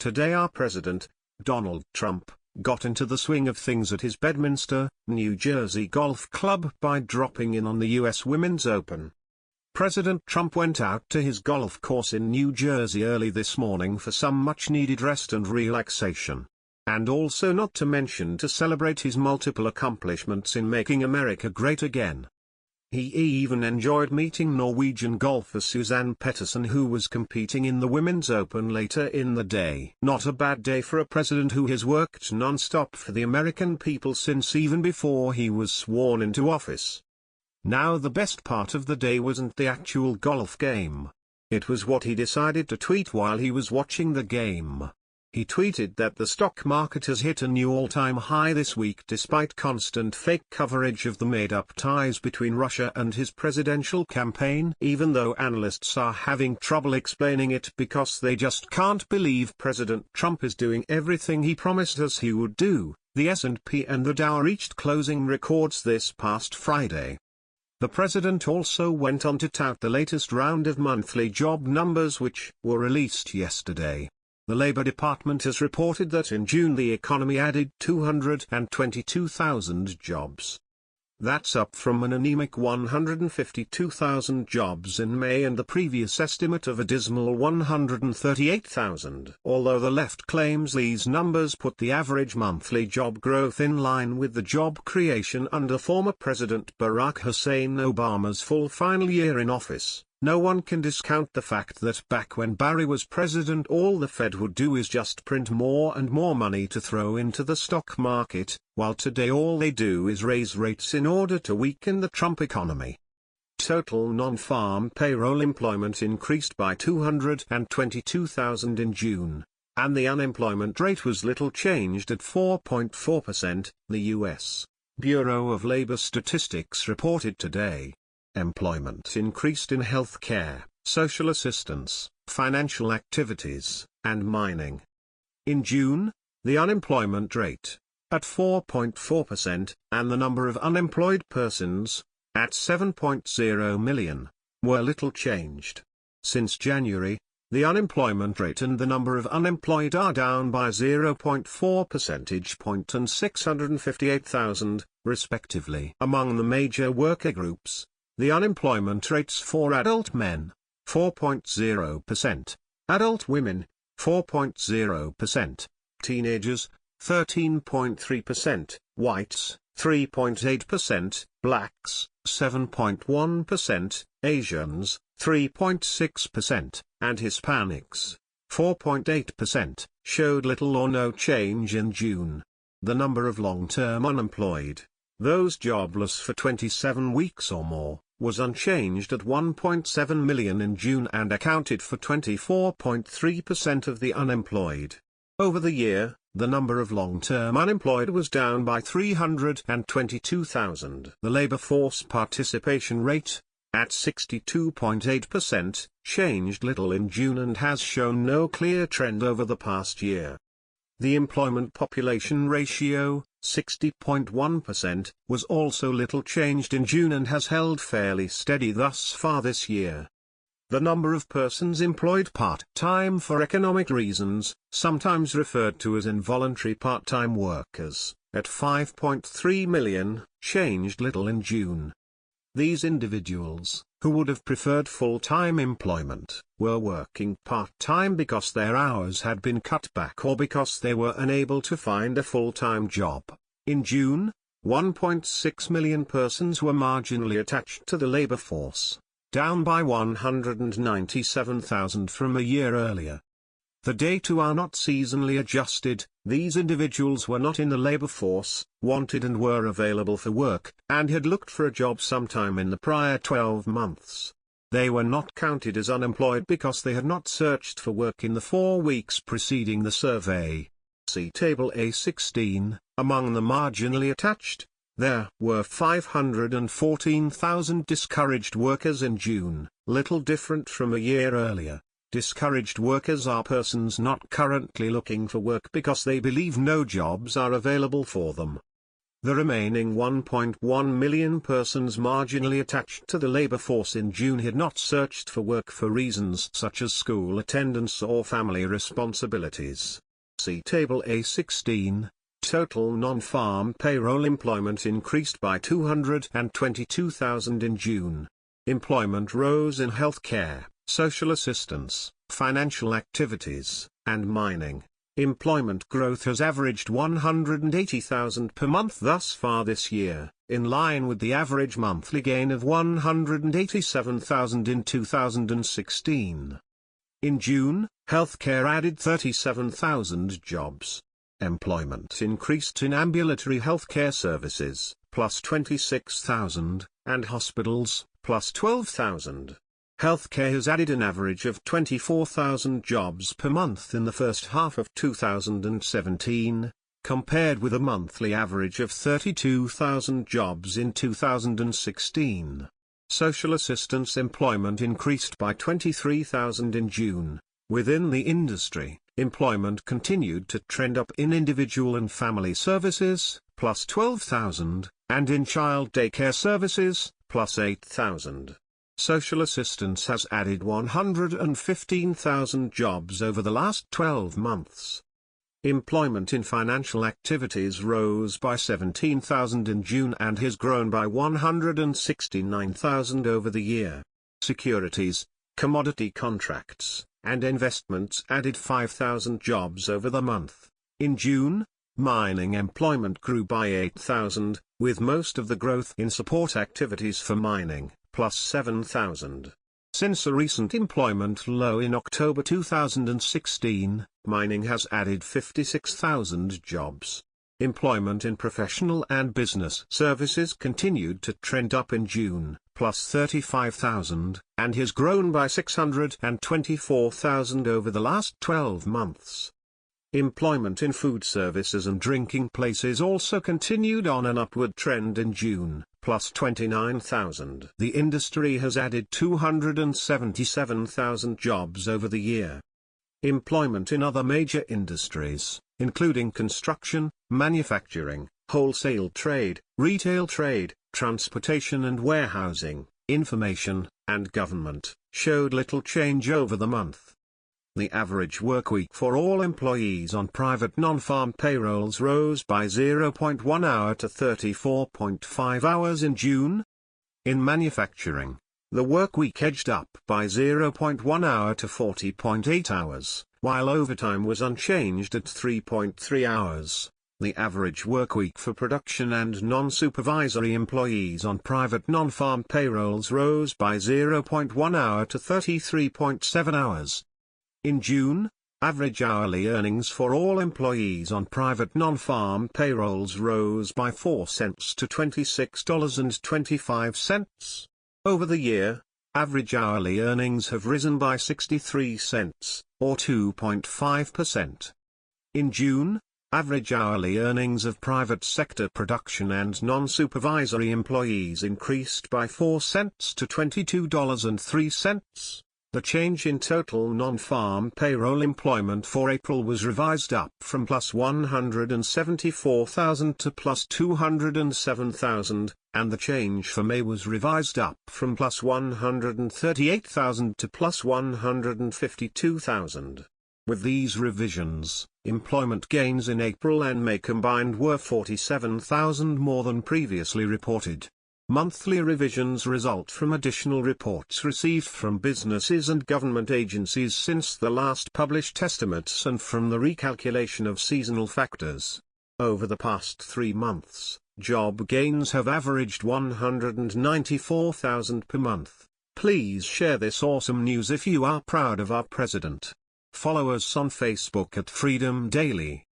Today our President, Donald Trump, got into the swing of things at his Bedminster, New Jersey golf club by dropping in on the U.S. Women's Open. President Trump went out to his golf course in New Jersey early this morning for some much-needed rest and relaxation. And also not to mention to celebrate his multiple accomplishments in making America great again. He even enjoyed meeting Norwegian golfer Suzann Pettersen, who was competing in the Women's Open later in the day. Not a bad day for a president who has worked non-stop for the American people since even before he was sworn into office. Now the best part of the day wasn't the actual golf game. It was what he decided to tweet while he was watching the game. He tweeted that the stock market has hit a new all-time high this week despite constant fake coverage of the made-up ties between Russia and his presidential campaign. Even though analysts are having trouble explaining it because they just can't believe President Trump is doing everything he promised us he would do, the S&P and the Dow reached closing records this past Friday. The president also went on to tout the latest round of monthly job numbers which were released yesterday. The Labor Department has reported that in June the economy added 222,000 jobs. That's up from an anemic 152,000 jobs in May and the previous estimate of a dismal 138,000. Although the left claims these numbers put the average monthly job growth in line with the job creation under former President Barack Hussein Obama's full final year in office, no one can discount the fact that back when Barry was president all the Fed would do is just print more and more money to throw into the stock market, while today all they do is raise rates in order to weaken the Trump economy. Total non-farm payroll employment increased by 222,000 in June, and the unemployment rate was little changed at 4.4%, the U.S. Bureau of Labor Statistics reported today. Employment increased in health care, social assistance, financial activities, and mining. In June, the unemployment rate, at 4.4%, and the number of unemployed persons, at 7.0 million, were little changed. Since January, the unemployment rate and the number of unemployed are down by 0.4 percentage point and 658,000, respectively. Among the major worker groups, the unemployment rates for adult men, 4.0%, adult women, 4.0%, teenagers, 13.3%, whites, 3.8%, blacks, 7.1%, Asians, 3.6%, and Hispanics, 4.8%, showed little or no change in June. The number of long-term unemployed, those jobless for 27 weeks or more, was unchanged at 1.7 million in June and accounted for 24.3% of the unemployed. Over the year, the number of long-term unemployed was down by 322,000. The labor force participation rate, at 62.8%, changed little in June and has shown no clear trend over the past year. The employment population ratio, 60.1%, was also little changed in June and has held fairly steady thus far this year. The number of persons employed part-time for economic reasons, sometimes referred to as involuntary part-time workers, at 5.3 million, changed little in June. These individuals, who would have preferred full-time employment, were working part-time because their hours had been cut back or because they were unable to find a full-time job. In June, 1.6 million persons were marginally attached to the labor force, down by 197,000 from a year earlier. The data are not seasonally adjusted. These individuals were not in the labor force, wanted and were available for work, and had looked for a job sometime in the prior 12 months. They were not counted as unemployed because they had not searched for work in the 4 weeks preceding the survey. See Table A16. Among the marginally attached, there were 514,000 discouraged workers in June, little different from a year earlier. Discouraged workers are persons not currently looking for work because they believe no jobs are available for them. The remaining 1.1 million persons marginally attached to the labor force in June had not searched for work for reasons such as school attendance or family responsibilities. See Table A16. Total non-farm payroll employment increased by 222,000 in June. Employment rose in healthcare, social assistance, financial activities, and mining. Employment growth has averaged 180,000 per month thus far this year, in line with the average monthly gain of 187,000 in 2016. In June, healthcare added 37,000 jobs. Employment increased in ambulatory healthcare services, plus 26,000, and hospitals, plus 12,000. Healthcare has added an average of 24,000 jobs per month in the first half of 2017, compared with a monthly average of 32,000 jobs in 2016. Social assistance employment increased by 23,000 in June. Within the industry, employment continued to trend up in individual and family services, plus 12,000, and in child daycare services, plus 8,000. Social assistance has added 115,000 jobs over the last 12 months. Employment in financial activities rose by 17,000 in June and has grown by 169,000 over the year. Securities, commodity contracts, and investments added 5,000 jobs over the month. In June, mining employment grew by 8,000, with most of the growth in support activities for mining, plus 7,000. Since a recent employment low in October 2016, mining has added 56,000 jobs. Employment in professional and business services continued to trend up in June, plus 35,000, and has grown by 624,000 over the last 12 months. Employment in food services and drinking places also continued on an upward trend in June, plus 29,000. The industry has added 277,000 jobs over the year. Employment in other major industries, including construction, manufacturing, wholesale trade, retail trade, transportation and warehousing, information, and government, showed little change over the month. The average workweek for all employees on private non-farm payrolls rose by 0.1 hour to 34.5 hours in June. In manufacturing, the workweek edged up by 0.1 hour to 40.8 hours, while overtime was unchanged at 3.3 hours. The average workweek for production and non-supervisory employees on private non-farm payrolls rose by 0.1 hour to 33.7 hours. In June, average hourly earnings for all employees on private non-farm payrolls rose by 4 cents to $26.25. Over the year, average hourly earnings have risen by 63 cents, or 2.5%. In June, average hourly earnings of private sector production and non-supervisory employees increased by 4 cents to $22.03. The change in total non-farm payroll employment for April was revised up from plus 174,000 to plus 207,000, and the change for May was revised up from plus 138,000 to plus 152,000. With these revisions, employment gains in April and May combined were 47,000 more than previously reported. Monthly revisions result from additional reports received from businesses and government agencies since the last published estimates and from the recalculation of seasonal factors. Over the past 3 months, job gains have averaged 194,000 per month. Please share this awesome news if you are proud of our president. Follow us on Facebook at Freedom Daily.